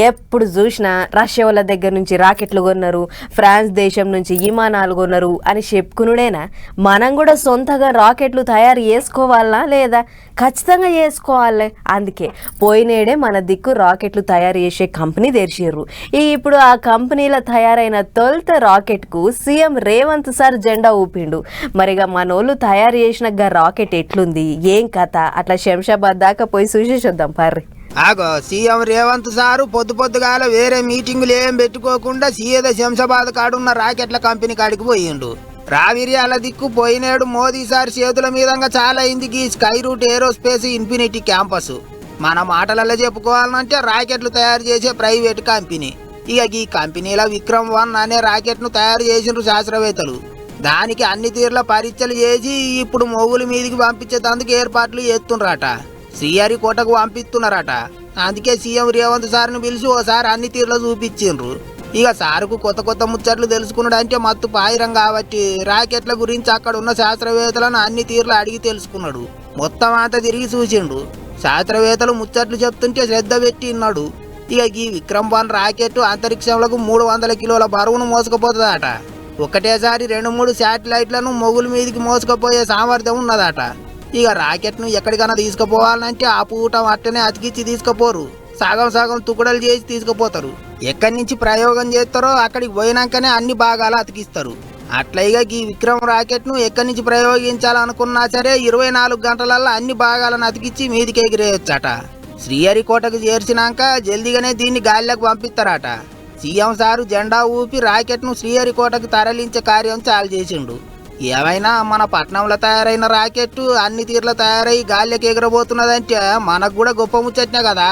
ఎప్పుడు చూసినా రష్యా వాళ్ళ దగ్గర నుంచి రాకెట్లు కొన్నారు, ఫ్రాన్స్ దేశం నుంచి విమానాలు కొన్నారు అని చెప్పుకునుడేనా? మనం కూడా సొంతగా రాకెట్లు తయారు చేసుకోవాలా లేదా? ఖచ్చితంగా చేసుకోవాలి. అందుకే పోయినేడే మన దిక్కు రాకెట్లు తయారు చేసే కంపెనీ తెరిచారు. ఇప్పుడు ఆ కంపెనీలో తయారైన తొలుత రాకెట్కు సీఎం రేవంత్ సార్ జెండా ఊపిండు. మరిగా మనోళ్ళు తయారు చేసిన రాకెట్ ఎట్లుంది, ఏం కథ, అట్లా శంషాబాద్ దాకా పోయి చూసేసొద్దాం పర్రి. ఆగో సీఎం రేవంత్ సారు పొద్దుగాల వేరే మీటింగులు ఏం పెట్టుకోకుండా సీఎద శంషాబాద్ కాడున్న రాకెట్ల కంపెనీ కాడికి పోయిండు. రావిర్యాల దిక్కు పోయినాడు మోదీ సార్ చేతుల మీదంగా చాలా అయింది ఈ స్కై రూట్ ఏరోస్పేస్ ఇన్ఫినిటీ క్యాంపస్. మన మాటలలో చెప్పుకోవాలంటే రాకెట్లు తయారు చేసే ప్రైవేట్ కంపెనీ. ఇక ఈ కంపెనీలో విక్రమ్-1 అనే రాకెట్ ను తయారు చేసిండ్రు శాస్త్రవేత్తలు. దానికి అన్ని తీర్ల పరీక్షలు చేసి ఇప్పుడు మొగుల మీదికి పంపించేందుకు ఏర్పాట్లు చేస్తుండ్రట. శ్రీహరికోటకు పంపిస్తున్నారట. అందుకే సీఎం రేవంత్ సార్ని పిలిచి ఓసారి అన్ని తీర్లో చూపించిండ్రు. ఇక సారుకు కొత్త ముచ్చట్లు తెలుసుకున్నాడు అంటే మత్తు పాయిరం కాబట్టి రాకెట్ల గురించి అక్కడ ఉన్న శాస్త్రవేత్తలను అన్ని తీర్లు అడిగి తెలుసుకున్నాడు. మొత్తం అంతా తిరిగి చూసిండు. శాస్త్రవేత్తలు ముచ్చట్లు చెప్తుంటే శ్రద్ధ పెట్టి ఉన్నాడు. ఇక ఈ విక్రమ్-1 రాకెట్ అంతరిక్షంలోకి 300 కిలోల బరువును మోసుకుపోతుందట. ఒకటేసారి 2-3 శాటిలైట్లను మొగుల మీదికి మోసుకుపోయే సామర్థ్యం ఉన్నదట. ఇక రాకెట్ ను ఎక్కడికైనా తీసుకుపోవాలంటే ఆ పూట అట్టనే అతికిచ్చి తీసుకుపోరు, సగం తుకుడలు చేసి తీసుకుపోతారు. ఎక్కడి నుంచి ప్రయోగం చేస్తారో అక్కడికి పోయినాకనే అన్ని భాగాలు అతికిస్తారు. అట్లా ఇక ఈ విక్రమ్ రాకెట్ ను ఎక్కడి నుంచి ప్రయోగించాలనుకున్నా సరే 24 గంటలల్లో అన్ని భాగాలను అతికిచ్చి మీదికి ఎగిరేయొచ్చట. శ్రీహరికోటకు చేర్చినాక జల్దిగానే దీన్ని గాలిలోకి పంపిస్తారట. సీఎం సారు జెండా ఊపి రాకెట్ ను శ్రీహరికోటకు తరలించే కార్యం చాలు చేసిండు. ఏమైనా మన పట్నంలో తయారైన రాకెట్ అన్ని తీర్ల తయారై గాలికి ఎగరబోతున్నదంటే మనకు కూడా గొప్ప ముచ్చట్నే కదా.